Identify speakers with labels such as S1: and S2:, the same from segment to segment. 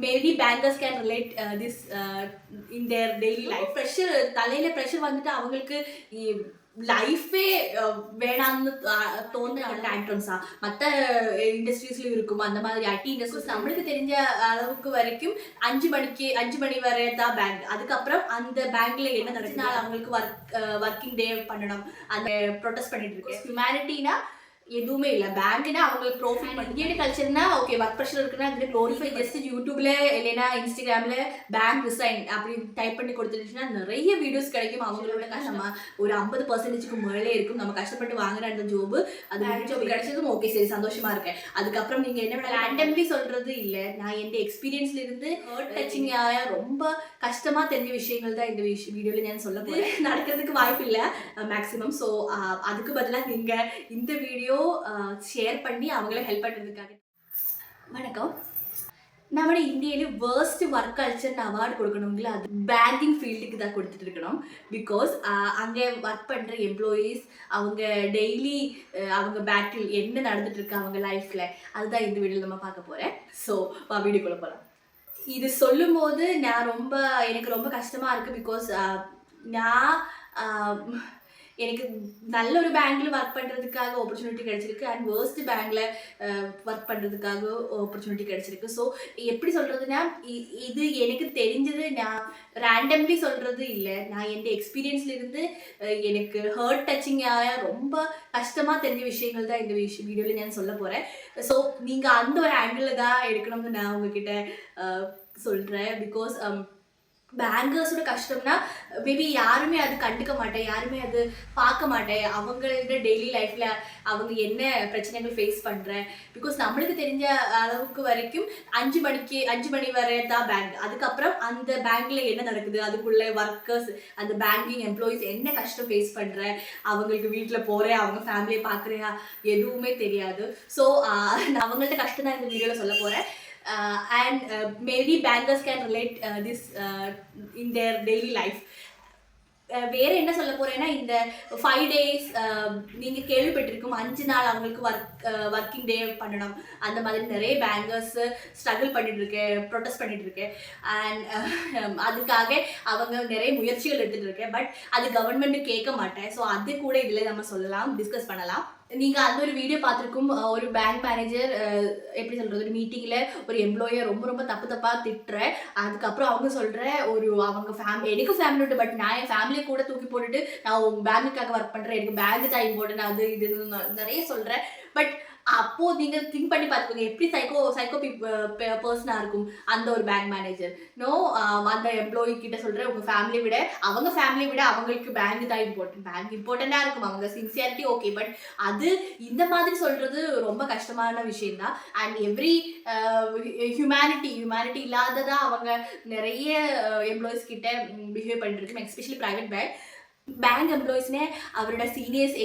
S1: maybe bankers can relate this in their daily life. Pressure தலையில pressure வந்துட்டு அவங்களுக்கு லைஃபே வேணாம்னு தோணுற டேண்ட்ரம்ஸா மற்ற இண்டஸ்ட்ரீஸ்லயும் இருக்கும். அந்த மாதிரி ஐடி இண்டஸ்ட்ரீஸ் நம்மளுக்கு தெரிஞ்ச அளவுக்கு வரைக்கும் 5 மணி வரை தான் பேங்க். அதுக்கப்புறம் அந்த பேங்க்ல என்ன நடக்குதுனால அவங்களுக்கு ஒர்க்கிங் டே பண்ணணும், அந்த ப்ரொடெஸ்ட் பண்ணிட்டு இருக்கு. ஹியூமனிட்டினா எதுவுமே இல்லை. பேங்க்னா அவங்களுக்கு ப்ரோஃபைட் இந்தியன் கல்ச்சர்னா ஓகே ஒர்க் ப்ரெஷர் இருக்குன்னா அது க்ளோரிஃபை ஜஸ்ட் யூடியூப்ல இல்லைன்னா இன்ஸ்டாகிராம்ல பேங்க் ரிசைன் அப்படி டைப் பண்ணி கொடுத்துருச்சுன்னா நிறைய வீடியோஸ் கிடைக்கும். அவங்களோட கஷ்டமா ஒரு 50% மேலே இருக்கும். நம்ம கஷ்டப்பட்டு வாங்குற அந்த ஜோபு அது ஜோப் கிடைச்சதும் ஓகே சரி சந்தோஷமா இருக்கேன். அதுக்கப்புறம் நீங்க என்ன ரேண்டம்லி சொல்றது இல்லை. நான் எந்த எக்ஸ்பீரியன்ஸ்ல இருந்து ஹர்ட் டச்சிங்காக ரொம்ப கஷ்டமா தெரிஞ்ச விஷயங்கள் தான் இந்த வீடியோல நான் சொல்ல போறேன். நடக்கிறதுக்கு வாய்ப்பு இல்லை மேக்ஸிமம். ஸோ அதுக்கு பதிலாக நீங்க இந்த வீடியோ ஷேர் பண்ணி அவங்கள ஹெல்ப் பண்ணுறதுக்காக. வணக்கம். നമ്മുടെ ഇന്ത്യയിൽ വേഴ്സ്റ്റ് വർക്ക് കൾച്ചറിന് അവാർഡ് കൊടുക്കണമെങ്കിൽ അത് பேங்கிங் ஃபீல்டுக்கு தான் கொடுத்துட்டு இருக்கணும். பிகாஸ் அங்கே ஒர்க் பண்ணுற எம்ப்ளாயீஸ் அவங்க டெய்லி அவங்க பேட்டில் என்ன நடந்துட்டு இருக்கு அவங்க லைஃப்பில் அதுதான் இந்த வீடியோவில் நம்ம பார்க்க போகிறேன். ஸோ வீடியோக்குள்ளே போகலாம். இது சொல்லும் போது எனக்கு ரொம்ப கஷ்டமாக இருக்குது. பிகாஸ் எனக்கு நல்ல ஒரு பேங்க்ல ஒர்க் பண்ணுறதுக்காக ஆப்பர்ச்சுனிட்டி கிடைச்சிருக்கு அண்ட் வேர்ஸ்ட் பேங்க்ல ஒர்க் பண்ணுறதுக்காக ஆப்பர்ச்சுனிட்டி கிடைச்சிருக்கு. ஸோ எப்படி சொல்கிறதுனா இது எனக்கு தெரிஞ்சது நான் ரேண்டம்லி சொல்கிறது இல்லை. நான் எந்த எக்ஸ்பீரியன்ஸ்லேருந்து எனக்கு ஹர்ட் டச்சிங்காக ரொம்ப கஷ்டமாக தெரிஞ்ச விஷயங்கள் தான் இந்த வீடியோவில் நான் சொல்ல போகிறேன். ஸோ நீங்கள் அந்த ஒரு ஆங்கிளில் தான் எடுக்கணும்னு நான் உங்ககிட்ட சொல்கிறேன். பிகாஸ் பேங்கர்ஸோட கஷ்டம்னா மேபி யாருமே அது கண்டுக்க மாட்டேன், யாருமே அது பார்க்க மாட்டேன். அவங்களோட டெய்லி லைஃப்பில் அவங்க என்ன பிரச்சனைகள் ஃபேஸ் பண்ணுறேன். பிகாஸ் நம்மளுக்கு தெரிஞ்ச அளவுக்கு வரைக்கும் 5 மணி வரை தான் பேங்க். அதுக்கப்புறம் அந்த பேங்க்ல என்ன நடக்குது, அதுக்குள்ள ஒர்க்கர்ஸ் அந்த பேங்கிங் எம்ப்ளாயீஸ் என்ன கஷ்டம் ஃபேஸ் பண்ணுறேன், அவங்களுக்கு வீட்டில் போகிறேன், அவங்க ஃபேமிலியை பார்க்குறேன், எதுவுமே தெரியாது. ஸோ நான் அவங்கள்ட்ட கஷ்டம் தான் இந்த வீடியோவில் சொல்ல போகிறேன். And maybe bankers can relate this in their daily life. வேறு என்ன சொல்ல போகிறேன்னா இந்த 5 days நீங்கள் கேள்விப்பட்டிருக்கும் 5 நாள் அவங்களுக்கு ஒர்க்கிங் டே பண்ணணும். அந்த மாதிரி நிறைய பேங்கர்ஸ் ஸ்ட்ரகிள் பண்ணிட்டுருக்கேன், ப்ரொடெஸ்ட் பண்ணிட்டுருக்கேன். அண்ட் அதுக்காக அவங்க நிறைய முயற்சிகள் எடுத்துகிட்டு இருக்கேன். பட் அது கவர்மெண்ட்டு கேட்க மாட்டேன். ஸோ அது கூட இதில் நம்ம சொல்லலாம், டிஸ்கஸ் பண்ணலாம். நீங்கள் அந்த ஒரு வீடியோ பார்த்துருக்கும். ஒரு பேங்க் மேனேஜர் எப்படி சொல்கிறது, ஒரு மீட்டிங்கில் ஒரு எம்ப்ளாயை ரொம்ப தப்பாக திட்டுறேன். அதுக்கப்புறம் அவங்க சொல்கிற அவங்க எனக்கு ஃபேமிலி விட்டு பட் நான் என் ஃபேமிலியை கூட தூக்கி போட்டுட்டு நான் பேங்குக்காக ஒர்க் பண்ணுறேன், எனக்கு பேங்க் டைம் போட்டு நான் அது இது நிறைய சொல்கிறேன். பட் அப்போது நீங்கள் திங்க் பண்ணி பார்த்துக்கோங்க எப்படி சைக்கோ பர்சனாக இருக்கும் அந்த ஒரு பேங்க் மேனேஜர். அந்த எம்ப்ளாயி கிட்ட சொல்கிறேன் உங்கள் ஃபேமிலியை விட அவங்களுக்கு பேங்க் தான் இம்பார்ட்டண்ட்டாக இருக்கும். அவங்க சின்சியாரிட்டி ஓகே, பட் அது இந்த மாதிரி சொல்கிறது ரொம்ப கஷ்டமான விஷயம்தான். அண்ட் எவ்ரி ஹியூமனிட்டி இல்லாததான் அவங்க நிறைய எம்ப்ளாயிஸ் கிட்ட பிஹேவ் பண்ணிட்டு இருக்கோம். எஸ்பெஷலி ப்ரைவேட் பேங்க் எம்ப்ளாயிஸ்னே அவரோட சீனியர்ஸ்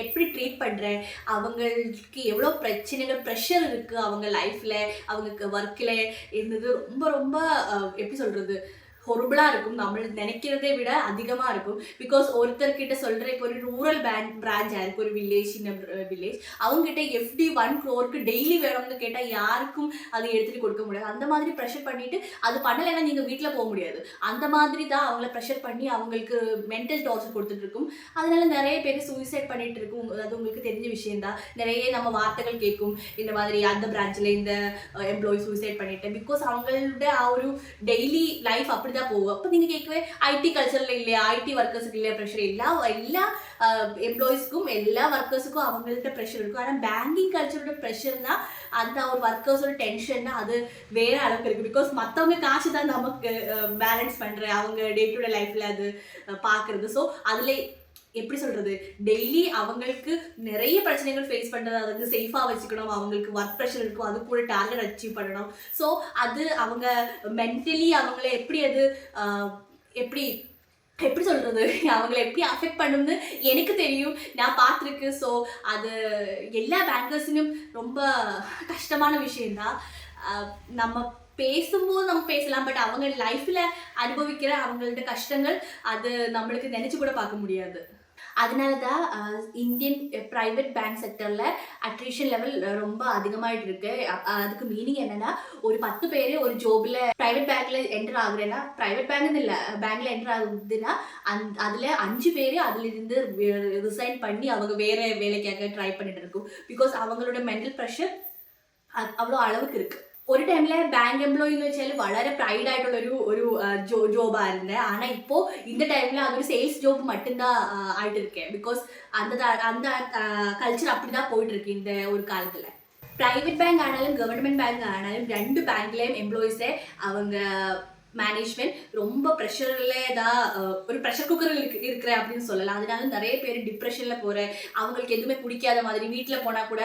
S1: எப்படி ட்ரீட் பண்ணுறேன், அவங்களுக்கு எவ்வளோ பிரச்சனைகள் ப்ரெஷர் இருக்குது அவங்க லைஃப்பில், அவங்களுக்கு ஒர்க்கில் இருந்தது ரொம்ப எப்படி சொல்கிறது ஹொரிபிளாக இருக்கும். நம்ம நினைக்கிறதை விட அதிகமாக இருக்கும். பிகாஸ் ஒருத்தர்கிட்ட சொல்கிற இப்போ ஒரு ரூரல் பிரான்ச்சாக இருக்குது, ஒரு வில்லேஜ் அவங்ககிட்ட FD 1 crore டெய்லி வேணும்னு கேட்டால் யாருக்கும் அது எடுத்துகிட்டு கொடுக்க முடியாது. அந்த மாதிரி ப்ரெஷர் பண்ணிவிட்டு அது பண்ணலைன்னா நீங்கள் வீட்டில் போக முடியாது. அந்த மாதிரி தான் அவங்கள ப்ரெஷர் பண்ணி அவங்களுக்கு மென்டல் டார்ச்சர் கொடுத்துட்ருக்கும். அதனால நிறைய பேர் சூசைட் பண்ணிகிட்டு இருக்கும். அது உங்களுக்கு தெரிஞ்ச விஷயந்தான். நிறைய நம்ம வார்த்தைகள் கேட்கும், இந்த மாதிரி அந்த பிரான்ச்சில் இந்த எம்ப்ளாயி சூசைட் பண்ணிட்டேன். பிகாஸ் அவங்களோட ஒரு டெய்லி லைஃப் அப்படி தான் போகும். அப்போ நீங்கள் கேட்கவே ஐடி கல்ச்சரில் இல்லையா, ஐடி ஒர்க்கர்ஸுக்கு இல்லையா ப்ரெஷர், எல்லா எம்ப்ளாயீஸ்க்கும் எல்லா ஒர்க்கர்ஸுக்கும் அவங்கள்ட்ட ப்ரெஷர் இருக்கும். ஆனால் பேங்கிங் கல்ச்சரோட ப்ரெஷர்னா அந்த ஒரு ஒர்க்கர்ஸோட டென்ஷன்னா அது வேறு அளவுக்கு இருக்குது. பிகாஸ் மற்றவங்க காசு தான் நமக்கு பேலன்ஸ் பண்ணுற அவங்க டே டு டே லைஃப்பில் அது பார்க்குறது. ஸோ அதில் எப்படி சொல்கிறது டெய்லி அவங்களுக்கு நிறைய பிரச்சனைகள் ஃபேஸ் பண்ணுறது, அதை வந்து சேஃபாக வச்சுக்கணும். அவங்களுக்கு ஒர்க் ப்ரெஷர் இருக்கும், அது கூட டார்கெட் அச்சீவ் பண்ணணும். ஸோ அது அவங்க மென்டலி அவங்கள எப்படி அது எப்படி சொல்கிறது அவங்கள எப்படி அஃபெக்ட் பண்ணும்னு எனக்கு தெரியும், நான் பார்த்துருக்கு. ஸோ அது எல்லா பேங்கர்ஸுக்கும் ரொம்ப கஷ்டமான விஷயந்தான். நம்ம பேசும்போது நம்ம பேசலாம், பட் அவங்க லைஃப்பில் அனுபவிக்கிற அவங்களோட கஷ்டங்கள் அது நம்மளுக்கு நினச்சி கூட பார்க்க முடியாது. அதனால தான் இந்தியன் பிரைவேட் பேங்க் செக்டர்ல அட்ரிஷன் லெவல் ரொம்ப அதிகமாயிட்டு இருக்கு. அதுக்கு மீனிங் என்னன்னா, ஒரு 10 பேரு ஒரு ஜாப்ல பிரைவேட் பேங்க்ல என்டர் ஆகுறேன்னா, பிரைவேட் பேங்க்னு இல்ல, பேங்க்ல என்டர் ஆகுதுன்னா அதுல 5 பேரு அதுல இருந்து ரிசைன் பண்ணி அவங்க வேற வேலைக்காக ட்ரை பண்ணிட்டு இருக்கும். பிகாஸ் அவங்களோட மென்டல் ப்ரெஷர் அவ்வளோ அளவுக்கு இருக்கு. ഒരു ടൈമില് ബാങ്ക് എംപ്ലോയി എന്ന് വെച്ചാൽ വളരെ പ്രൈഡ് ആയിട്ടുള്ള ഒരു ജോബായിരുന്നു. ஆனா இப்போ இந்த டைம்ல அது ஒரு சேல்ஸ் ஜாப் மட்டும்தான் ஆயிட்டு இருக்கேன். பிகாஸ் அந்த கல்ச்சர் அப்படிதான் போயிட்டு இருக்கு இந்த ஒரு காலத்துல. பிரைவேட் பேங்க் ஆனாலும் கவர்மெண்ட் பேங்க் ஆனாலும் ரெண்டு பேங்க்லயும் எம்ப்ளாயிஸை அவங்க மேனேஜ்மெண்ட் ரொம்ப ப்ரெஷர்ல தான் ஒரு ப்ரெஷர் குக்கர் இருக்கிற அப்படின்னு சொல்லலாம். அதனால நிறைய பேர் டிப்ரெஷன்ல போற, அவங்களுக்கு எதுவுமே பிடிக்காத மாதிரி வீட்டில் போனா கூட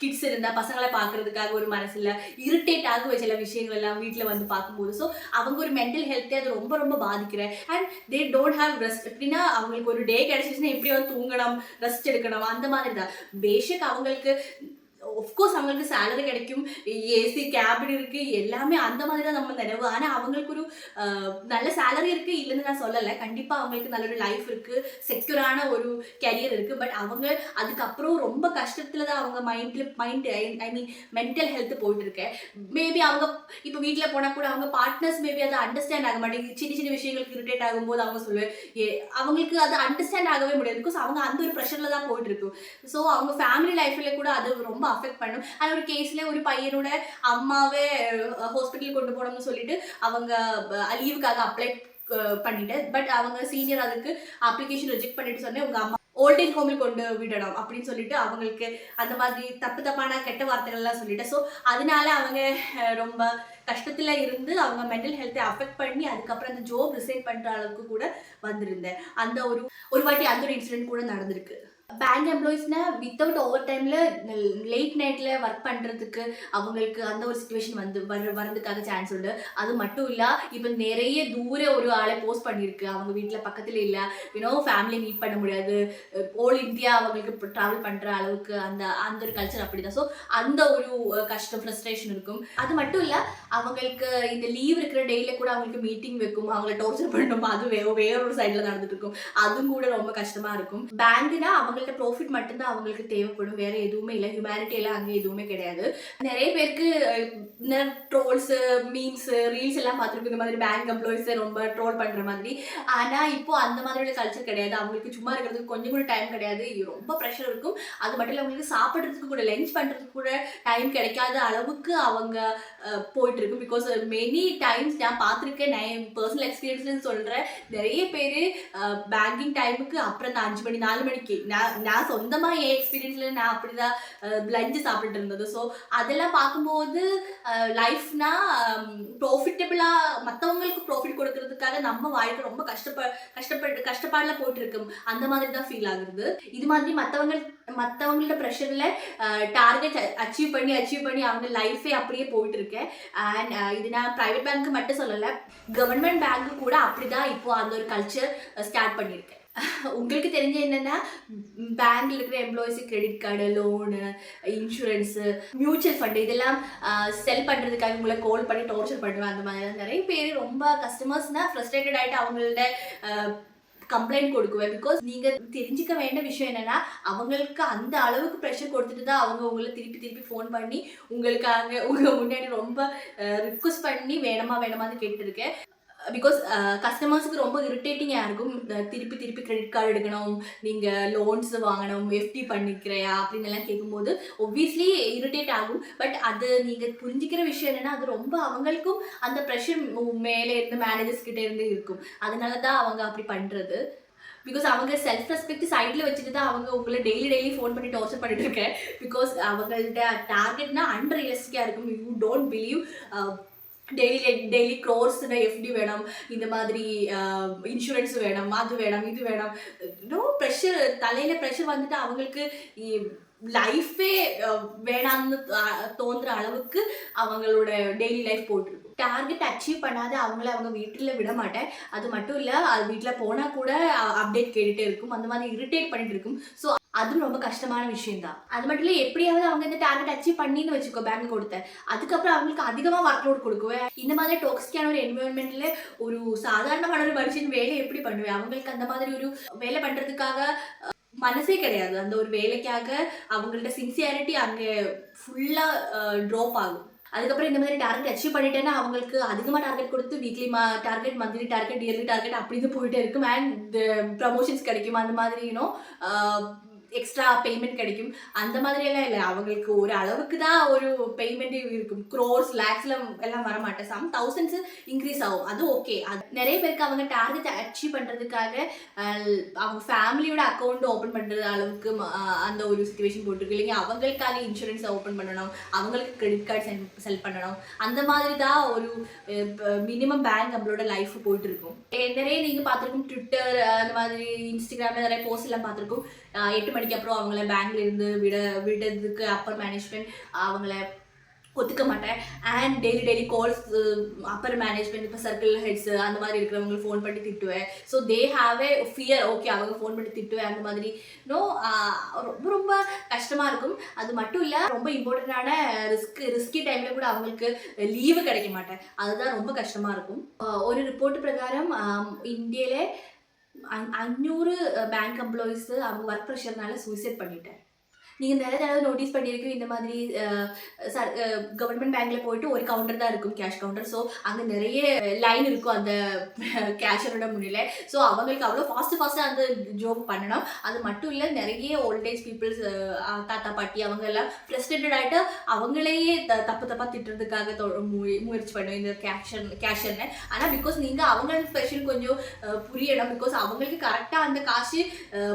S1: கிட்ஸ் இருந்தால் பசங்களை பார்க்கறதுக்காக ஒரு மனசில் இரிட்டேட் ஆகுவ சில விஷயங்கள் எல்லாம் வீட்டில் வந்து பார்க்கும்போது. ஸோ அவங்க ஒரு மென்டல் ஹெல்த்தே அது ரொம்ப ரொம்ப பாதிக்கிறேன். And they don't have rest. எப்படின்னா அவங்களுக்கு ஒரு டே கிடைச்சிச்சுன்னா எப்படியாவது தூங்கணும், ரெஸ்ட் எடுக்கணும், அந்த மாதிரி தான். பேசிக் அவங்களுக்கு ஒஃப்கோர்ஸ் அவங்களுக்கு சேலரி கிடைக்கும், ஏசி கேபின் இருக்கு, எல்லாமே அந்த மாதிரி தான் நம்ம நினைவு. ஆனால் அவங்களுக்கு ஒரு நல்ல சேலரி இருக்கு இல்லைன்னு நான் சொல்லலை. கண்டிப்பாக அவங்களுக்கு நல்ல ஒரு லைஃப் இருக்கு, செக்யூரான ஒரு கெரியர் இருக்கு. பட் அவங்க அதுக்கப்புறம் ரொம்ப கஷ்டத்துல தான் அவங்க mind I mean mental health போயிட்டு இருக்கேன். மேபி அவங்க இப்போ வீட்டில் போனால் கூட அவங்க பார்ட்னர்ஸ் மேபி அதை அண்டர்ஸ்டாண்ட் ஆக மாட்டேங்குது. சின்ன சின்ன விஷயங்களுக்கு இரிட்டேட் ஆகும்போது அவங்க சொல்லுவேன், அவங்களுக்கு அதை அண்டர்ஸ்டாண்ட் ஆகவே முடியாது. பிகாஸ் அவங்க அந்த ஒரு ப்ரெஷர்ல தான் போயிட்டு இருக்கும். ஸோ அவங்க ஃபேமிலி லைஃப்ல கூட அது ரொம்ப அஃபெக்ட் பண்ணும். அது ஒரு கேஸ்ல ஒரு பையனோட அம்மாவே ஹாஸ்பிட்டல் கொண்டு போனோம்னு சொல்லிட்டு அவங்க லீவுக்காக அப்ளை பண்ணிட்டு, பட் அவங்க சீனியர் அதுக்கு அப்ளிகேஷன் ரிஜெக்ட் பண்ணிட்டு சொன்னேன், உங்க அம்மா ஓல்டேஜ் ஹோமில் கொண்டு விடணும் அப்படின்னு சொல்லிட்டு அவங்களுக்கு அந்த மாதிரி தப்பான கெட்ட வார்த்தைகள்லாம் சொல்லிட்டு. ஸோ அதனால அவங்க ரொம்ப கஷ்டத்துல இருந்து அவங்க மென்டல் ஹெல்த்தை அஃபெக்ட் பண்ணி அதுக்கப்புறம் அந்த ஜாப் ரிசைன் பண்ற அளவுக்கு கூட வந்திருந்தேன். அந்த ஒரு வாட்டி அந்த ஒரு இன்சிடென்ட் கூட நடந்திருக்கு. பேங்க் எம்ப்ளாயிஸ்னா வித்தவுட் ஓவர் டைம்ல லேட் நைட்ல ஒர்க் பண்றதுக்கு அவங்களுக்கு அந்த ஒரு சுச்சுவேஷன் வரதுக்காக சான்ஸ் உண்டு. அது மட்டும் இல்ல, இப்போ நிறைய தூர ஒரு ஆளை போஸ்ட் பண்ணிருக்கு, அவங்க வீட்டில் பக்கத்துல இல்ல, ஃபேமிலி மீட் பண்ண முடியாது, ஓல் இந்தியா அவங்களுக்கு ட்ராவல் பண்ற அளவுக்கு அந்த அந்த ஒரு கல்ச்சர் அப்படிதான். ஸோ அந்த ஒரு கஷ்டம் ஃப்ரஸ்ட்ரேஷன் இருக்கும். அது மட்டும் இல்ல, அவங்களுக்கு இந்த லீவ் இருக்கிற டேல கூட அவங்களுக்கு மீட்டிங் வைக்கும், அவங்கள டோர்ச்சர் பண்ணணும், அது வேற ஒரு சைட்ல நடந்துட்டு இருக்கும். அதுவும் கூட ரொம்ப கஷ்டமா இருக்கும். பேங்க்னா அவங்க ப்ராஃபிட் மட்டும்தான் அவங்களுக்கு தேவைப்படும், வேற எதுவுமே இல்லை. ஹியூமனிட்டி எல்லாம் அங்கே எதுவுமே கிடையாது. நிறைய பேருக்கு ட்ரோல்ஸ், மீம்ஸ், ரீல்ஸ் எல்லாம் பார்த்துருக்கு இந்த மாதிரி பேங்க் எம்ப்ளாயிஸை ரொம்ப ட்ரோல் பண்ற மாதிரி. ஆனா இப்போ அந்த மாதிரியோட கல்ச்சர் கிடையாது. அவங்களுக்கு சும்மா இருக்கிறதுக்கு கொஞ்சம் கூட டைம் கிடையாது, ரொம்ப ப்ரெஷர் இருக்கும். அது மட்டும் இல்லை, அவங்களுக்கு சாப்பிட்றதுக்கு கூட, லஞ்ச் பண்றதுக்கு கூட டைம் கிடைக்காத அளவுக்கு அவங்க போயிட்டு இருக்கும். பிகாஸ் மெனி டைம்ஸ் நான் பார்த்துருக்கேன், நான் பர்சனல் எக்ஸ்பீரியன்ஸ்ல சொல்றேன், நிறைய பேர் பேங்கிங் டைமுக்கு அப்புறம் இந்த 5 மணி 4 மணிக்கு நான் சொந்தமா என் எக்ஸ்பீரியன்ஸ்ல நான் அப்படிதான் லஞ்சு சாப்பிட்டு இருந்தது. ஸோ அதெல்லாம் பார்க்கும்போது லைஃப்னா ப்ராஃபிட்டபிளா மற்றவங்களுக்கு ப்ராஃபிட் கொடுக்கறதுக்காக நம்ம வாழ்க்கை ரொம்ப கஷ்டப்பாடுல போயிட்டு இருக்கும், அந்த மாதிரி தான் ஃபீல் ஆகுது. இது மாதிரி மற்றவங்களோட ப்ரெஷர்ல டார்கெட் அச்சீவ் பண்ணி அவங்க லைஃபே அப்படியே போயிட்டு இருக்கேன். அண்ட் இது நான் பிரைவேட் பேங்க்கு மட்டும் சொல்லலை, கவர்மெண்ட் பேங்க்கு கூட அப்படிதான் இப்போ அந்த ஒரு கல்ச்சர் ஸ்டார்ட் பண்ணியிருக்கேன். உங்களுக்கு தெரிஞ்ச என்னன்னா, பேங்க்ல இருக்கிற employees credit card, loan, insurance, mutual fund இதெல்லாம் செல் பண்ணுறதுக்காக உங்களை கால் பண்ணி டார்ச்சர் பண்ணுவேன். அந்த மாதிரி நிறைய பேர் ரொம்ப கஸ்டமர்ஸ்னால் ஃப்ரஸ்ட்ரேட்டட் ஆகிட்டு அவங்கள்ட்ட கம்ப்ளைண்ட் கொடுக்குவேன். பிகாஸ் நீங்கள் தெரிஞ்சுக்க வேண்டிய விஷயம் என்னென்னா, அவங்களுக்கு அந்த அளவுக்கு ப்ரெஷர் கொடுத்துட்டு தான் அவங்க உங்களை திருப்பி ஃபோன் பண்ணி உங்களுக்காக உங்கள் முன்னாடி ரொம்ப ரிக்வஸ்ட் பண்ணி வேணாமான்னு கேட்டுருக்கேன். பிகாஸ் கஸ்டமர்ஸுக்கு ரொம்ப இரிட்டேட்டிங்காக இருக்கும், திருப்பி கிரெடிட் கார்டு எடுக்கணும், நீங்கள் லோன்ஸ் வாங்கணும், எஃப்டி பண்ணிக்கிறையா அப்படின்னு எல்லாம் கேட்கும்போது ஒப்வியஸ்லி இரிட்டேட் ஆகும். பட் அது நீங்கள் புரிஞ்சிக்கிற விஷயம் என்னென்னா, அது ரொம்ப அவங்களுக்கும் அந்த ப்ரெஷர் மேலே இருந்து மேனேஜர்ஸ் கிட்டே இருந்து இருக்கும். அதனால தான் அவங்க அப்படி பண்ணுறது. பிகாஸ் அவங்க செல்ஃப் ரெஸ்பெக்ட் சைடில் வச்சுட்டு தான் அவங்க உங்களை டெய்லி ஃபோன் பண்ணி டார்ச்சர் பண்ணிட்டு இருக்கேன். பிகாஸ் அவங்கள்ட்ட டார்கெட்னா அன்ரியலிஸ்டிக்காக இருக்கும். யூ டோன்ட் பிலீவ் டெய்லி க்ரோர்ஸ்னா எஃப்டி வேணும், இந்த மாதிரி இன்சூரன்ஸ் வேணும், அது வேணும், இது வேணும், ப்ரெஷர் தலையில் ப்ரெஷர் வந்துட்டு அவங்களுக்கு லைஃபே வேணாம்னு தோன்ற அளவுக்கு அவங்களோட டெய்லி லைஃப் போட்டிருக்கும். டார்கெட் அச்சீவ் பண்ணாத அவங்கள அவங்க வீட்டில் விட மாட்டேன். அது மட்டும் இல்லை, அது வீட்டில் போனால் கூட அப்டேட் கேட்டுகிட்டே இருக்கும், அந்த மாதிரி இரிட்டேட் பண்ணிட்டு இருக்கும். ஸோ அதுவும் ரொம்ப கஷ்டமான விஷயம் தான். அது மட்டும் இல்லை, எப்படியாவது அவங்க இந்த டார்கெட் அச்சீவ் பண்ணின்னு வச்சுக்கோ, பேங்க் கொடுத்தேன், அதுக்கப்புறம் அவங்களுக்கு அதிகமாக ஒர்க் லோட் கொடுக்குவேன். இந்த மாதிரி டாக்ஸிக்கான ஒரு என்விரான்மெண்ட்ல ஒரு சாதாரணமான ஒரு மனுஷன் வேலை எப்படி பண்ணுவேன்? அவங்களுக்கு அந்த மாதிரி ஒரு வேலை பண்றதுக்காக மனசே கிடையாது. அந்த ஒரு வேலைக்காக அவங்கள்ட்ட சின்சியாரிட்டி அங்கே ஃபுல்லா ட்ராப் ஆகும். அதுக்கப்புறம் இந்த மாதிரி டார்கெட் அச்சீவ் பண்ணிட்டேன்னா அவங்களுக்கு அதிகமாக டார்கெட் கொடுத்து weekly target, monthly target, yearly target அப்படின்னு போயிட்டே இருக்கும். அண்ட் ப்ரமோஷன்ஸ் கிடைக்கும், அந்த மாதிரி எக்ஸ்ட்ரா பேமெண்ட் கிடைக்கும். அந்த மாதிரியெல்லாம் இல்லை, அவங்களுக்கு ஒரு அளவுக்கு தான் ஒரு பேமெண்ட் இருக்கும். க்ரோர்ஸ், லேக்ஸ்ல எல்லாம் வரமாட்டேன், சம் தௌசண்ட்ஸ் இன்க்ரீஸ் ஆகும், அது ஓகே. அது நிறைய பேருக்கு அவங்க டார்கெட் அச்சீவ் பண்ணுறதுக்காக அவங்க ஃபேமிலியோட அக்கௌண்ட் ஓப்பன் பண்ணுறது அளவுக்கு அந்த ஒரு சுச்சுவேஷன் போட்டிருக்கு. இல்லைங்க, அவங்களுக்காக இன்சூரன்ஸை ஓப்பன் பண்ணணும், அவங்களுக்கு கிரெடிட் கார்டு செல் பண்ணணும், அந்த மாதிரி தான் ஒரு மினிமம் பேங்க் நம்மளோட லைஃப் போயிட்டு இருக்கும். நிறைய நீங்கள் பார்த்துருக்கும், ட்விட்டர் அந்த மாதிரி இன்ஸ்டாகிராமில் நிறைய போஸ்ட் எல்லாம் பார்த்துருக்கும். 8 மணிக்கு அப்புறம் அவங்கள பேங்க்ல இருந்து விடுறதுக்கு அப்பர் மேனேஜ்மெண்ட் அவங்கள ஒத்துக்க மாட்டேன். And daily calls upper management, இப்போ சர்க்கிள் ஹெட்ஸ் அந்த மாதிரி இருக்கிறவங்களுக்கு ஃபோன் பண்ணி திட்டுவேன். So they have a fear, okay அவங்க ஃபோன் பண்ணி திட்டுவேன், அந்த மாதிரி ரொம்ப ரொம்ப கஷ்டமாக இருக்கும். அது மட்டும் இல்லை, ரொம்ப இம்பார்ட்டண்ட்டான ரிஸ்கி டைமில் கூட அவங்களுக்கு லீவு கிடைக்க மாட்டேன், அதுதான் ரொம்ப கஷ்டமாக இருக்கும். ஒரு ரிப்போர்ட் பிரகாரம் இந்தியாவிலே 500 பேங்க் எம்ப்ளாயிஸ் அவங்க ஒர்க் ப்ரெஷர்னால சூசைட் பண்ணிட்டேன். நீங்கள் நிறைய தடவை நோட்டீஸ் பண்ணியிருக்கோம், இந்த மாதிரி கவர்மெண்ட் பேங்க்கில் போயிட்டு ஒரு கவுண்டர் தான் இருக்கும், கேஷ் கவுண்டர். ஸோ அங்கே நிறைய லைன் இருக்கும் அந்த கேஷரோட முன்னிலை. ஸோ அவங்களுக்கு அவ்வளோ ஃபாஸ்ட்டாக அந்த ஜாப் பண்ணணும். அது மட்டும் இல்லை, நிறைய ஓல்டேஜ் பீப்புள்ஸ், தாத்தா பாட்டி அவங்க எல்லாம் ஃப்ரஸ்ட்ரேட்டட் ஆகிட்டு அவங்களையே தப்பாக திட்டுறதுக்காக முயற்சி பண்ணுவோம் இந்த கேஷர்னு. ஆனால் பிகாஸ் நீங்கள் அவங்களுக்கு ஸ்பெஷல் கொஞ்சம் புரியணும், பிகாஸ் அவங்களுக்கு கரெக்டாக அந்த காசு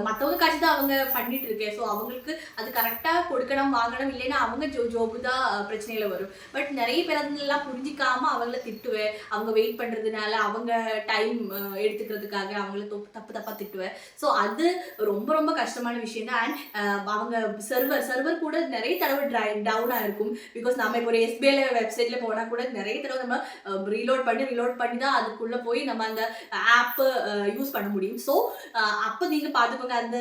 S1: மற்றவங்க காசு தான் அவங்க பண்ணிட்டு இருக்கேன். ஸோ அவங்களுக்கு அது கரெக்டாக கொடுக்கணும், வாங்கணும், இல்லைன்னா அவங்க ஜோபு தான் பிரச்சனையில் வரும். பட் நிறைய பேர் அதெல்லாம் புரிஞ்சிக்காமல் அவங்கள திட்டுவேன், அவங்க வெயிட் பண்ணுறதுனால, அவங்க டைம் எடுத்துக்கிறதுக்காக அவங்கள தப்பாக திட்டுவேன். ஸோ அது ரொம்ப ரொம்ப கஷ்டமான விஷயம் தான். அண்ட் அவங்க சர்வர் கூட நிறைய தடவை டவுனாக இருக்கும். பிகாஸ் நம்ம இப்போ ஒரு எஸ்பிஐல வெப்சைட்டில் போனால் கூட நிறைய தடவை நம்ம ரீலோட் பண்ணி தான் அதுக்குள்ளே போய் நம்ம அந்த ஆப்பை யூஸ் பண்ண முடியும். ஸோ அப்போ நீங்கள் பார்த்துக்கோங்க, அந்த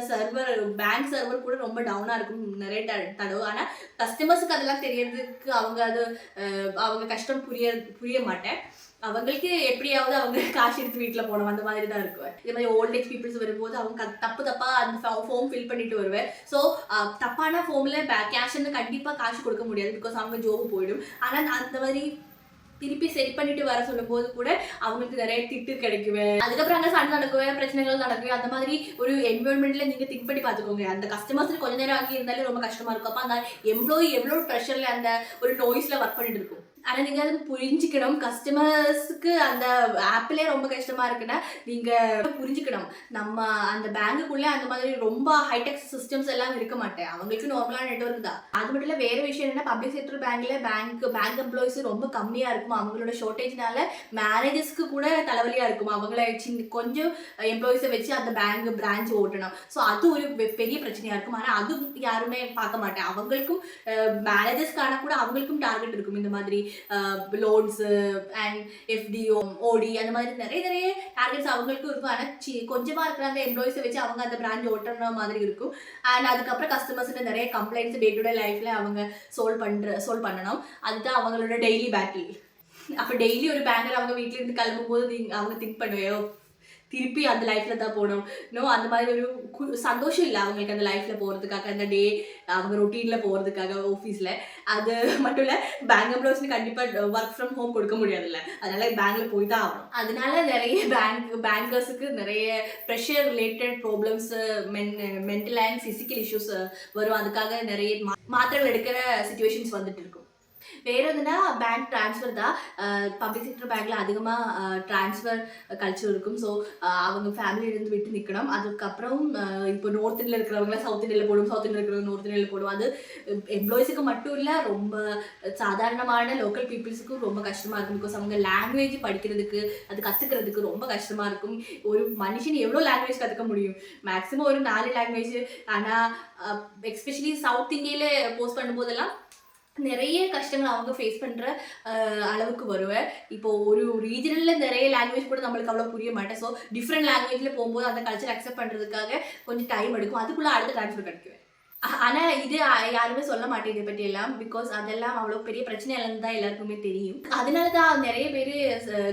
S1: பேங்க் சர்வர் கூட ரொம்ப டவுனாக இருக்கும் நிறைய தடவை. ஆனால் கஸ்டமர்ஸுக்கு அதெல்லாம் தெரியறதுக்கு அவங்க கஷ்டம் புரிய மாட்டேன். அவங்களுக்கு எப்படியாவது அவங்க காசு எடுத்து வீட்டில் போனோம், அந்த மாதிரி தான் இருக்குவேன். இதே மாதிரி ஓல்டேஜ் பீப்புள்ஸ் வரும்போது அவங்க தப்பாக அந்த ஃபார்ம் ஃபில் பண்ணிட்டு வருவேன். ஸோ தப்பான ஃபார்மில் கேஷ்ன்னு கண்டிப்பாக காசு கொடுக்க முடியாது, பிகாஸ் அவங்க ஜோபு போயிடும். ஆனால் அந்த மாதிரி திருப்பி செட் பண்ணிட்டு வர சொல்லும் போது கூட அவங்களுக்கு நிறைய திட்டு கிடைக்குவேன். அதுக்கப்புறம் அங்கே சண்டை நடக்குவேன், பிரச்சனைகள் நடக்குவேன். அந்த மாதிரி ஒரு என்விரான்மெண்ட்ல நீங்க திங்க் பண்ணி பார்த்துக்கோங்க. அந்த கஸ்டமர்ஸ் கொஞ்ச நேரம் அங்கே இருந்தாலே ரொம்ப கஷ்டமா இருக்கும். அப்போ அந்த எம்ப்ளாயி எவ்வளோ ப்ரெஷர்ல அந்த ஒரு நோய்ஸ்ல ஒர்க் பண்ணிட்டு இருக்கும். ஆனால் நீங்கள் அது புரிஞ்சுக்கணும். கஸ்டமர்ஸுக்கு அந்த ஆப்பிலே ரொம்ப கஷ்டமாக இருக்குன்னா நீங்கள் புரிஞ்சுக்கணும், நம்ம அந்த பேங்குக்குள்ளே அந்த மாதிரி ரொம்ப ஹைடெக் சிஸ்டம்ஸ் எல்லாம் இருக்க மாட்டேன், அவங்களுக்கு நார்மலான நெட்வொர்க் தான். அது மட்டும் இல்லை, வேறு விஷயம் என்னன்னா, பப்ளிக் செக்டர் பேங்க் எம்ப்ளாயிஸ் ரொம்ப கம்மியாக இருக்கும். அவங்களோட ஷார்ட்டேஜ்னால மேனேஜர்ஸ்க்கு கூட தலைவலியாக இருக்கும். அவங்கள கொஞ்சம் எம்ப்ளாயிஸை வச்சு அந்த பேங்க் பிரான்ச் ஓட்டணும். ஸோ அது ஒரு பெரிய பிரச்சனையாக இருக்கும். ஆனால் அது யாருமே பார்க்க மாட்டேன். அவங்களுக்கும் மேனேஜர்ஸ்க்கான கூட அவங்களுக்கும் டார்கெட் இருக்கும். இந்த மாதிரி லோன்ஸ் அண்ட் எஃப்டிஓ, ஓடி, அந்த மாதிரி நிறைய டார்கெட்ஸ் அவங்களுக்கும் இருக்கும். ஆனால் கொஞ்சமாக இருக்கிற அந்த எம்ப்ளாயிஸை வச்சு அவங்க அந்த பிரான்ச் ஓட்டுற மாதிரி இருக்கும். அண்ட் அதுக்கப்புறம் கஸ்டமர்ஸ் நிறைய கம்ப்ளைண்ட்ஸ் டே டு டே லைஃப்ல அவங்க சால்வ் பண்ணணும். அதுதான் அவங்களோட டெய்லி பேட்டில். அப்போ டெய்லி ஒரு பேங்கர் அவங்க வீட்டில இருந்து கிளம்பும் போது அவங்க திங்க் பண்ணுவேன், திருப்பி அந்த லைஃப்ல தான் போகணும். அந்த மாதிரி ஒரு சந்தோஷம் இல்லை அவங்களுக்கு அந்த லைஃப்ல போகிறதுக்காக, அந்த டே அவங்க ரொட்டீன்ல போகிறதுக்காக ஆஃபீஸில். அது மட்டும் இல்லை, பேங்க் எம்ப்ளாயிஸ்க்கு கண்டிப்பாக ஒர்க் ஃப்ரம் ஹோம் கொடுக்க முடியாதுல்ல, அதனால பேங்க்ல போய் தான் ஆகணும். அதனால நிறைய பேங்கர்ஸுக்கு நிறைய pressure related problems, mental and physical issues வரும். அதுக்காக நிறைய மாத்திரைகள் எடுக்கிற சிச்சுவேஷன்ஸ் வந்துட்டு இருக்கும். வேற எதுனா பேங்க் ட்ரான்ஸ்ஃபர் தான். பப்ளிக் செக்டர் பேங்க்ல அதிகமாக ட்ரான்ஸ்ஃபர் கல்ச்சர் இருக்கும். ஸோ அவங்க ஃபேமிலியிலேருந்து விட்டு நிற்கணும். அதுக்கப்புறம் இப்போ நார்த் இந்தியில் இருக்கிறவங்களாம் சவுத் இந்தியாவில் போடும், சவுத் இந்தியில் இருக்கிறவங்க நார்த் இந்தியாவில் போடும். அது எம்ப்ளாயிஸுக்கு மட்டும் இல்லை, ரொம்ப சாதாரணமான லோக்கல் பீப்புள்ஸுக்கும் ரொம்ப கஷ்டமாக இருக்கும். பிகாஸ் அவங்க லாங்குவேஜ் படிக்கிறதுக்கு அது கற்றுக்கிறதுக்கு ரொம்ப கஷ்டமாக இருக்கும். ஒரு மனுஷன் எவ்வளோ லாங்குவேஜ் கற்றுக்க முடியும்? மேக்ஸிமம் ஒரு 4 லாங்குவேஜ். ஆனால் எஸ்பெஷலி சவுத் இந்தியாவில் போஸ்ட் பண்ணும்போதெல்லாம் நிறைய கஷ்டங்கள் அவங்க ஃபேஸ் பண்ணுற அளவுக்கு வருவேன். இப்போது ஒரு ரீஜனலில் நிறைய லாங்குவேஜ் கூட நம்மளுக்கு அவ்வளோ புரிய மாட்டேன். ஸோ டிஃப்ரெண்ட் லாங்குவேஜில் போகும்போது அந்த கல்ச்சர் அக்செப்ட் பண்ணுறதுக்காக கொஞ்சம் டைம் எடுக்கும். அதுக்குள்ளே அடுத்த ட்ரான்ஸ்ஃபர் கிடைக்குவேன். ஆனால் இது யாருமே சொல்ல மாட்டேன் இதை பற்றி எல்லாம். பிகாஸ் அதெல்லாம் அவ்வளோ பெரிய பிரச்சனை இல்லைன்னு தான் எல்லாருக்குமே தெரியும். அதனால தான் நிறைய பேர்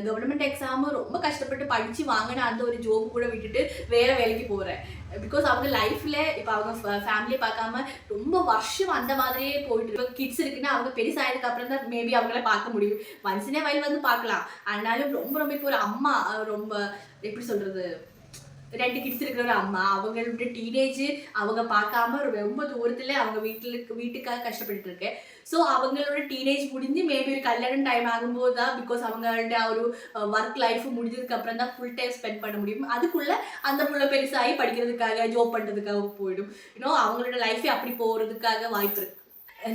S1: கவர்மெண்ட் எக்ஸாமு ரொம்ப கஷ்டப்பட்டு படித்து வாங்கின அந்த ஒரு ஜோப் கூட விட்டுட்டு வேறு வேலைக்கு போகிறேன். பிகாஸ் அவங்க லைஃப்பில் இப்போ அவங்க ஃபேமிலியை பார்க்காம ரொம்ப வருஷம் அந்த மாதிரியே போயிட்டு இப்போ கிட்ஸ் இருக்குன்னா அவங்க பெருசாயதுக்கு அப்புறம் தான் மேபி அவங்கள பார்க்க முடியும். ஒன்ஸ்னே வயல் வந்து பார்க்கலாம். ஆனாலும் ரொம்ப இப்போ ஒரு அம்மா ரொம்ப எப்படி சொல்கிறது, 2 கிட்ஸ் இருக்கிற ஒரு அம்மா அவங்களோட டீனேஜ் அவங்க பார்க்காம ரொம்ப தூரத்தில் அவங்க வீட்டுக்காக கஷ்டப்பட்டு இருக்கேன். ஸோ அவங்களோட டீனேஜ் முடிஞ்சு மேபி ஒரு கல்யாணம் டைம் ஆகும்போது தான், பிகாஸ் அவங்கள்ட்ட ஒரு ஒர்க் லைஃப் முடிஞ்சதுக்கு அப்புறம் தான் ஃபுல் டைம் ஸ்பெண்ட் பண்ண முடியும். அதுக்குள்ளே அந்த புள்ள பெருசாகி படிக்கிறதுக்காக ஜாப் பண்ணுறதுக்காக போயிடும். இன்னும் அவங்களோட லைஃபே அப்படி போகிறதுக்காக வாய்ப்பு இருக்குது.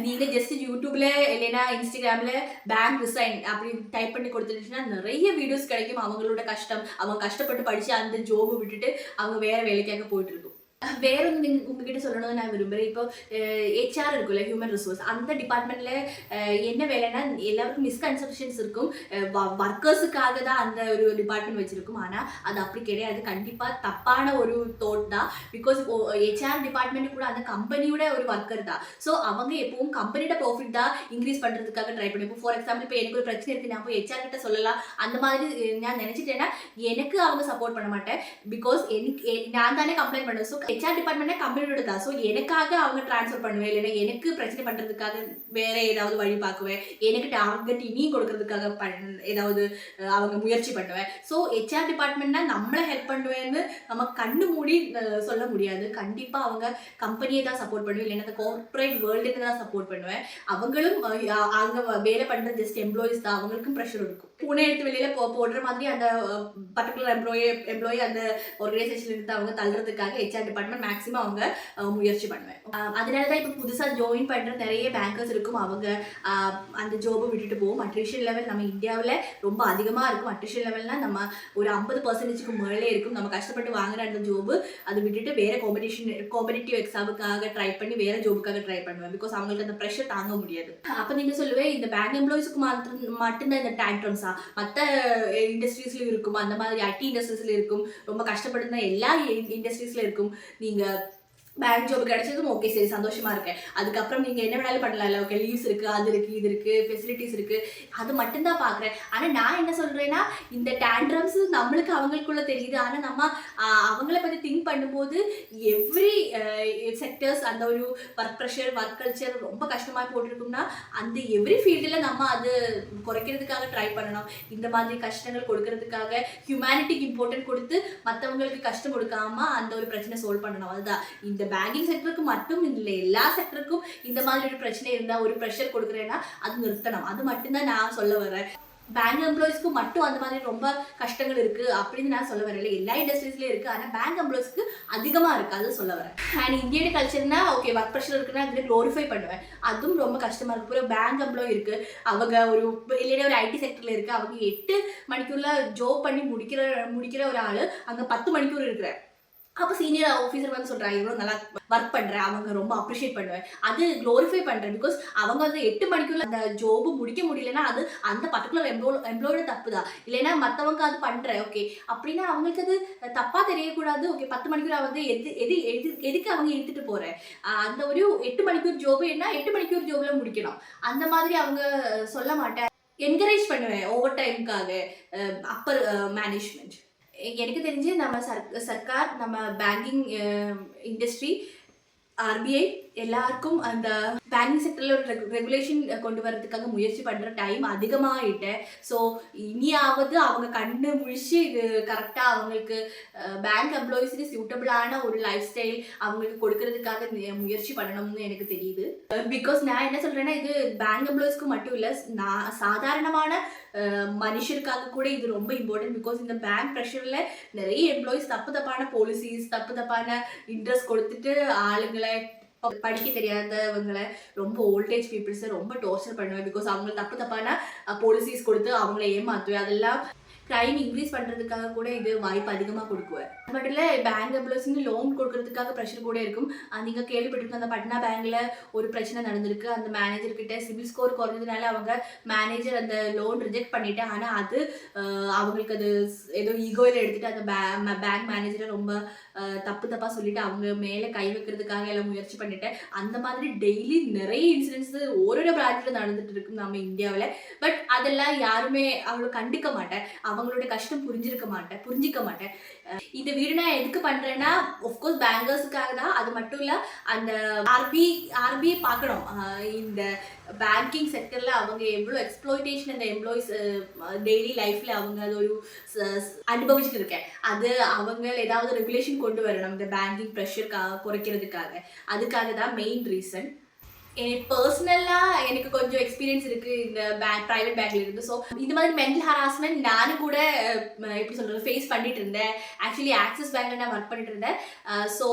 S1: நீங்கள் ஜஸ்ட் யூடியூப்ல இல்லைன்னா இன்ஸ்டாகிராமில் பேங்க் ரிசைன் அப்படி டைப் பண்ணி கொடுத்துருச்சுன்னா நிறைய வீடியோஸ் கிடைக்கும். அவங்களோட கஷ்டம், அவங்க கஷ்டப்பட்டு படித்து அந்த ஜோபை விட்டுட்டு அவங்க வேறு வேலைக்காக போயிட்டு இருக்கும். வேற ஒன்று உங்ககிட்ட சொல்லணும்னு நான் விரும்புகிறேன். இப்போ ஹெச்ஆர் இருக்குல்ல, ஹியூமன் ரிசோர்ஸ், அந்த டிபார்ட்மெண்ட்டில் என்ன வேலைன்னா எல்லாருக்கும் மிஸ்கன்செப்ஷன்ஸ் இருக்கும். ஒர்க்கர்ஸுக்காக தான் அந்த ஒரு டிபார்ட்மெண்ட் வச்சுருக்கும். ஆனால் அது அப்படி கிடையாது. கண்டிப்பாக தப்பான ஒரு தோட் தான். பிகாஸ் ஹெச்ஆர் டிபார்ட்மெண்ட் கூட அந்த கம்பெனியோட ஒரு ஒர்க்கர் தான். ஸோ அவங்க எப்பவும் கம்பெனியோட ப்ராஃபிட் தான் இன்க்ரீஸ் பண்ணுறதுக்காக ட்ரை பண்ணி. இப்போ ஃபார் எக்ஸாம்பிள் இப்போ எனக்கு ஒரு பிரச்சனை இருக்குது, நான் போய் ஹெச்ஆர் கிட்ட சொல்லலாம் அந்த மாதிரி நான் நினச்சிட்டேன்னா எனக்கு அவங்க சப்போர்ட் பண்ண மாட்டேன். பிகாஸ் எனக்கு நான் தானே கம்ப்ளைண்ட் பண்ணுவேன். ஸோ ஹெச்ஆர் டிபார்ட்மெண்ட்னா கம்பெனியோட தான். ஸோ எனக்காக அவங்க ட்ரான்ஸ்ஃபர் பண்ணுவேன், இல்லைன்னா எனக்கு பிரச்சனை பண்ணுறதுக்காக வேற ஏதாவது வழி பார்க்குவேன், எனக்கு டார்கெட் இனி கொடுக்கறதுக்காக ஏதாவது அவங்க முயற்சி பண்ணுவேன். ஸோ ஹெச்ஆர் டிபார்ட்மெண்ட்னா நம்மளை ஹெல்ப் பண்ணுவேன்னு நம்ம கண்ணு மூடி சொல்ல முடியாது. கண்டிப்பாக அவங்க கம்பெனியை தான் சப்போர்ட் பண்ணுவேன், இல்லைன்னா அந்த கார்பரேட் வேர்ல்டுக்கு தான் சப்போர்ட் பண்ணுவேன். அவங்களும் அங்கே வேலை பண்ணுற ஜஸ்ட் எம்ப்ளாயிஸ் தான், அவங்களுக்கும் ப்ரெஷர் இருக்கும். பூனை எடுத்து வெளியில் போடுற மாதிரி அந்த பர்டிகுலர் எம்ப்ளாயி அந்த ஆர்கனைசேஷன்லேருந்து அவங்க தள்ளுறதுக்காக ஹெச்ஆர் டிபார்ட்மெண்ட் மேக்ஸிமம் அவங்க முயற்சி பண்ணுவேன். அதனால தான் இப்போ புதுசாக ஜாயின் பண்ணுற நிறைய பேங்கர்ஸ் இருக்கும். அவங்க அந்த ஜோபை விட்டுட்டு போகும். அட்ரிஷன் லெவல் நம்ம இந்தியாவில் ரொம்ப அதிகமாக இருக்கும். அட்ரிஷன் லெவல்னால் நம்ம ஒரு 50% மேலே இருக்கும். நம்ம கஷ்டப்பட்டு வாங்குற அந்த ஜோபு அதை விட்டுட்டு வேறு காம்படிட்டிவ் எக்ஸாமுக்காக ட்ரை பண்ணி வேறு ஜோபுக்காக ட்ரை பண்ணுவேன். பிகாஸ் அவங்களுக்கு அந்த ப்ரெஷர் தாங்க முடியாது. அப்போ நீங்கள் சொல்லுவேன், இந்த பேங்க் எம்ப்ளாயிஸ்க்கு மட்டும்தான் இந்த டேண்ட்ரம்ஸா? மற்ற இண்டஸ்ட்ரீஸ்லையும் இருக்கும், அந்த மாதிரி ஐடி இண்டஸ்ட்ரீஸ்ல இருக்கும், ரொம்ப கஷ்டப்படுற எல்லா இண்டஸ்ட்ரீஸ்ல இருக்கும். நீங்கள் பேங்க் ஜாப் கிடைச்சதும் ஓகே, சரி, சந்தோஷமா இருக்கேன். அதுக்கப்புறம் நீங்கள் என்ன வேணாலும் பண்ணலாம்ல, ஓகே, லீவ்ஸ் இருக்குது, அது இருக்குது, இது இருக்குது, ஃபெசிலிட்டிஸ் இருக்குது, அது மட்டும்தான் பார்க்குறேன். ஆனால் நான் என்ன சொல்கிறேன்னா, இந்த டேண்ட்ரம்ஸ் நம்மளுக்கு அவங்களுக்குள்ள தெரியுது. ஆனால் நம்ம அவங்கள பற்றி திங்க் பண்ணும்போது எவ்ரி செக்டர்ஸ் அந்த ஒரு ஒர்க் ப்ரெஷர், ஒர்க் கல்ச்சர் ரொம்ப கஷ்டமாக போட்டிருக்கும்னா அந்த எவ்ரி ஃபீல்டில் நம்ம அது குறைக்கிறதுக்காக ட்ரை பண்ணணும். இந்த மாதிரி கஷ்டங்கள் கொடுக்கறதுக்காக ஹியூமனிட்டிக்கு இம்பார்ட்டன்ட் கொடுத்து மற்றவங்களுக்கு கஷ்டம் கொடுக்காம அந்த ஒரு பிரச்சனை சால்வ் பண்ணணும். அதுதான் இந்த பேங்கிங் செக்டருக்கு மட்டும் இல்லை, எல்லா செக்டருக்கும் இந்த மாதிரி ஒரு பிரச்சனை இருந்தால், ஒரு ப்ரெஷர் கொடுக்குறேன்னா அது நிறுத்தணும். அது மட்டும்தான் நான் சொல்ல வரேன். பேங்க் எம்ப்ளாயிஸ்க்கு மட்டும் அந்த மாதிரி ரொம்ப கஷ்டங்கள் இருக்குது அப்படின்னு நான் சொல்ல வரல. எல்லா இண்டஸ்ட்ரீஸ்லேயும் இருக்குது, ஆனால் பேங்க் எம்ப்ளாயிஸ்க்கு அதிகமாக இருக்குது, அது சொல்ல வரேன். அண்ட் இந்தியன் கல்ச்சர்னா ஓகே, ஒர்க் ப்ரெஷர் இருக்குன்னா அதில் க்ளோரிஃபை பண்ணுவேன், அதுவும் ரொம்ப கஷ்டமாக இருக்குது. ஒரு பேங்க் எம்ப்ளாய் இருக்குது, அவங்க ஒரு இல்லைன்னா ஒரு ஐடி செக்டரில் இருக்குது, அவங்க 8 மணிக்குள்ள ஜாப் பண்ணி முடிக்கிற ஒரு ஆள் அங்கே 10 மணிக்கூர் இருக்கிறேன். அப்போ சீனியர் ஆஃபீஸர் வந்து சொல்கிறாங்க, இவ்வளோ நல்லா ஒர்க் பண்ணுறேன், அவங்க ரொம்ப அப்ரிஷியேட் பண்ணுவேன், அது க்ளோரிஃபை பண்ணுறேன். பிகாஸ் அவங்க வந்து 8 மணிக்குள்ள அந்த ஜோபு முடிக்க முடியலன்னா அது அந்த பர்டிகுலர் எம்ப்ளாயோட தப்பு தான். இல்லைன்னா மற்றவங்க அது பண்ணுறேன் ஓகே அப்படின்னா அவங்களுக்கு அது தப்பாக தெரியக்கூடாது. ஓகே, 10 மணிக்குள்ள வந்து எதுக்கு அவங்க எடுத்துகிட்டு போகிறேன், அந்த ஒரு 8 மணிக்கூர் ஜோபு என்ன 8 மணிக்கூர் ஜோபில் முடிக்கணும், அந்த மாதிரி அவங்க சொல்ல மாட்டேன். என்கரேஜ் பண்ணுவேன் ஓவர் டைமுக்காக அப்பர் மேனேஜ்மெண்ட். எனக்கு தெரிஞ்சு நம்ம சர்க்கார், நம்ம பேங்கிங் இண்டஸ்ட்ரி, ஆர்பிஐ, எல்லாருக்கும் அந்த பேங்கிங் செக்டரில் ஒரு ரெகுலேஷன் கொண்டு வரதுக்காக முயற்சி பண்ணுற டைம் அதிகமாகிட்டு. ஸோ இனியாவது அவங்க கண்ணு முழிச்சு இது கரெக்டாக அவங்களுக்கு பேங்க் எம்ப்ளாயிஸுக்கு சூட்டபிளான ஒரு லைஃப் ஸ்டைல் அவங்களுக்கு கொடுக்கறதுக்காக முயற்சி பண்ணணும்னு எனக்கு தெரியுது. பிகாஸ் நான் என்ன சொல்கிறேன்னா, இது பேங்க் எம்ப்ளாயிஸ்க்கு மட்டும் இல்லை, நான் சாதாரணமான மனுஷருக்காக கூட இது ரொம்ப இம்பார்ட்டன்ட். பிகாஸ் இந்த பேங்க் ப்ரெஷரில் நிறைய எம்ப்ளாயிஸ் தப்பான பாலிசிஸ், தப்பான இன்ட்ரெஸ்ட் கொடுத்துட்டு ஆளுங்களை, படிக்க தெரியாதவங்களை, ரொம்ப ஓல்டேஜ் பீப்புள்ஸை ரொம்ப டோர்ச்சர் பண்ணுவேன். பிகாஸ் அவங்க தப்பான பாலிசிஸ் கொடுத்து அவங்கள ஏமாற்றுவேன். அதெல்லாம் க்ரைம் இன்க்ரீஸ் பண்ணுறதுக்காக கூட இது வாய்ப்பு அதிகமாக கொடுக்குவேன். அது மட்டும் இல்லை, பேங்க் எம்ப்ளாயிஸ்க்கு லோன் கொடுக்கறதுக்காக ப்ரெஷர் கூட இருக்கும். நீங்கள் கேள்விப்பட்டிருக்க அந்த பட்னா பேங்க்ல ஒரு பிரச்சனை நடந்திருக்கு. அந்த மேனேஜர்கிட்ட சிபில் ஸ்கோர் குறைஞ்சதுனால அவங்க மேனேஜர் அந்த லோன் ரிஜெக்ட் பண்ணிட்டேன். ஆனால் அது அவங்களுக்கு அது ஏதோ ஈகோயில் எடுத்துகிட்டு அந்த பேங்க் மேனேஜரை ரொம்ப தப்பாக சொல்லிட்டு அவங்க மேலே கை வைக்கிறதுக்காக எல்லாம் முயற்சி பண்ணிட்டேன். அந்த மாதிரி டெய்லி நிறைய இன்சிடென்ட்ஸ் ஒரு பிரான்ச்சில் நடந்துட்டு இருக்கு நம்ம இந்தியாவில். பட் அதெல்லாம் யாருமே அவ்வளோ கண்டுக்க மாட்டேன், அவங்களோட கஷ்டம் புரிஞ்சிக்க மாட்டேன். இந்த வீடு நான் எதுக்கு பண்றேன்னா, ஆஃப்கோர்ஸ் பேங்கர்ஸுக்காக தான். அது மட்டும் இல்லை, அந்த ஆர்பிஐ பார்க்கணும் இந்த பேங்கிங் செக்டர்ல அவங்க எவ்வளோ எக்ஸ்ப்ளாய்டேஷன் அந்த எம்ப்ளாயிஸ் டெய்லி லைஃப்ல அவங்க அது ஒரு அனுபவிச்சுட்டு இருக்கேன். அது அவங்க ஏதாவது ரெகுலேஷன் கொண்டு வரணும் இந்த பேங்கிங் ப்ரெஷர் குறைக்கிறதுக்காக. அதுக்காக தான் மெயின் ரீசன். பர்சனலாக எனக்கு கொஞ்சம் எக்ஸ்பீரியன்ஸ் இருக்குது இந்த ப்ரைவேட் பேங்க்ல இருந்து. ஸோ இந்த மாதிரி மென்டல் ஹராஸ்மெண்ட் நானும் கூட எப்படி சொல்கிறது ஃபேஸ் பண்ணிட்டு இருந்தேன். ஆக்சுவலி ஆக்சிஸ் பேங்க்ல நான் ஒர்க் பண்ணிட்டு இருந்தேன். ஸோ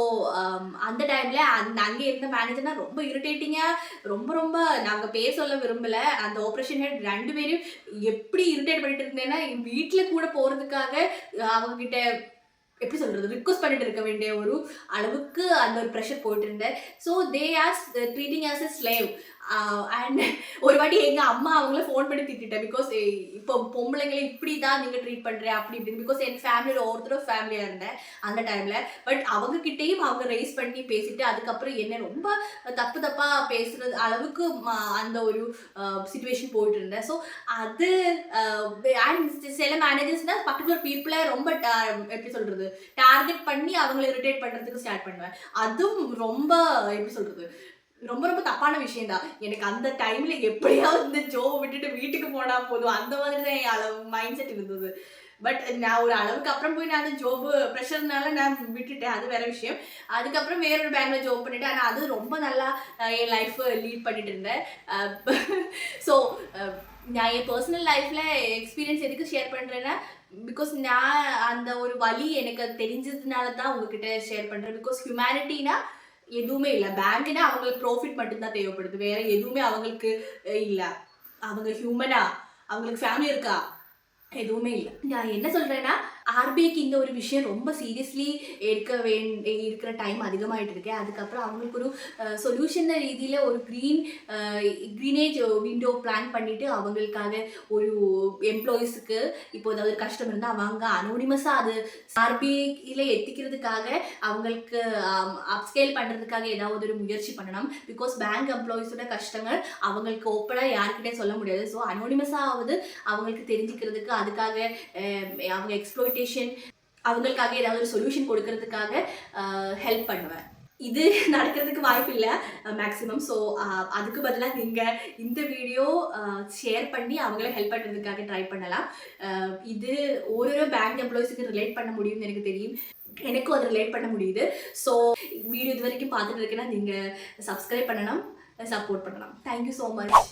S1: அந்த டைமில் அங்கே இருந்த மேனேஜர்னா ரொம்ப இரிட்டேட்டிங்காக, ரொம்ப நாங்கள் பேர் சொல்ல விரும்பலை, அந்த ஆப்ரேஷன் ஹெட் 2 பேரையும் எப்படி இரிட்டேட் பண்ணிட்டு இருந்தேன்னா, வீட்டில் கூட போகிறதுக்காக அவங்கக்கிட்ட எப்படி சொல்கிறது ரிக்வஸ்ட் பண்ணிட்டு இருக்க வேண்டிய ஒரு அளவுக்கு அந்த ஒரு ப்ரெஷர் போயிட்டு இருந்தேன். So they are treating as a slave. And ஒரு வாட்டி எங்கள் அம்மா அவங்கள ஃபோன் பண்ணி திட்டேன். பிகாஸ் இப்போ பொம்பளைங்களை இப்படி தான் நீங்கள் ட்ரீட் பண்ணுறேன் அப்படி இப்படின்னு. பிகாஸ் என் ஃபேமிலியில் ஒருத்தர் ஃபேமிலியாக இருந்தேன் அந்த டைமில். பட் அவங்கக்கிட்டேயும் அவங்க ரைஸ் பண்ணி பேசிட்டு அதுக்கப்புறம் என்ன ரொம்ப தப்பாக பேசுகிறது அளவுக்கு அந்த ஒரு சிச்சுவேஷன் போயிட்டு இருந்தேன். ஸோ அது அண்ட் சில மேனேஜர்ஸ்னால் பர்டிகுலர் பீப்புளை ரொம்ப எப்படி சொல்கிறது டார்கெட் பண்ணி அவங்களை இரிட்டேட் பண்ணுறதுக்கு ஸ்டார்ட் பண்ணுவேன். அதுவும் ரொம்ப எப்படி சொல்கிறது ரொம்ப தப்பான விஷயம் தான். எனக்கு அந்த டைம்ல எப்படியாவது இந்த ஜோபை விட்டுட்டு வீட்டுக்கு போனா போதும் அந்த மாதிரி தான் என் மைண்ட் செட் இருந்தது. பட் நான் ஒரு அளவுக்கு அப்புறம் போய் நான் அந்த ஜோபு ப்ரெஷர்னால நான் விட்டுட்டேன், அது வேற விஷயம். அதுக்கப்புறம் வேறொரு பேங்க்ல ஜாப் பண்ணிட்டேன். ஆனால் அது ரொம்ப நல்லா என் லைஃப் லீட் பண்ணிட்டு இருந்தேன். ஸோ நான் என் பர்சனல் லைஃப்ல எக்ஸ்பீரியன்ஸ் எதுக்கு ஷேர் பண்ணுறேன்னா, பிகாஸ் நான் அந்த ஒரு வழி எனக்கு தெரிஞ்சதுனால தான் உங்ககிட்ட ஷேர் பண்ணுறேன். பிகாஸ் ஹியூமனிட்டினா எதுவுமே இல்லை. பேங்க்னா அவங்களுக்கு ப்ராஃபிட் மட்டும்தான் தேவைப்படுது, வேற எதுவுமே அவங்களுக்கு இல்லை. அவங்க ஹியூமனா, அவங்களுக்கு ஃபேமிலி இருக்கா, எதுவுமே இல்லை. நான் என்ன சொல்கிறேன்னா, ஆர்பிஐக்கு இந்த ஒரு விஷயம் ரொம்ப சீரியஸ்லி இருக்கிற டைம் அதிகமாகிட்டு இருக்கேன். அதுக்கப்புறம் அவங்களுக்கு ஒரு சொல்யூஷன் ரீதியில் ஒரு க்ரீனேஜ் விண்டோ பிளான் பண்ணிவிட்டு அவங்களுக்காக ஒரு எம்ப்ளாயீஸுக்கு இப்போ ஏதாவது கஷ்டம் இருந்தால் அவங்க அனோனிமஸாக அது ஆர்பிஐயில் எத்திக்கிறதுக்காக அவங்களுக்கு அப்ஸ்கேல் பண்ணுறதுக்காக ஏதாவது ஒரு முயற்சி பண்ணணும். பிகாஸ் பேங்க் எம்ப்ளாயீஸோட கஷ்டங்கள் அவங்களுக்கு ஓப்பனாக யாருக்கிட்டே சொல்ல முடியாது. ஸோ அனோனிமஸாவது அவங்களுக்கு தெரிஞ்சுக்கிறதுக்கு அதுக்காக அவங்க எக்ஸ்ப்ளோய்டேஷன் அவங்களுக்காக ஏதாவது ஒரு சொல்யூஷன் கொடுக்கறதுக்காக ஹெல்ப் பண்ணுவேன். இது நடக்கிறதுக்கு வாய்ப்பு இல்லை மேக்ஸிமம். ஸோ அதுக்கு பதிலாக நீங்கள் இந்த வீடியோ ஷேர் பண்ணி அவங்கள ஹெல்ப் பண்ணுறதுக்காக ட்ரை பண்ணலாம். இது ஒரு பேங்க் எம்ப்ளாயிஸுக்கு ரிலேட் பண்ண முடியும்னு எனக்கு தெரியும், எனக்கும் அதை ரிலேட் பண்ண முடியுது. ஸோ வீடியோ இது வரைக்கும் பார்த்துட்டு இருக்கேன்னா நீங்கள் சப்ஸ்கிரைப் பண்ணணும், சப்போர்ட் பண்ணலாம். Thank you so much.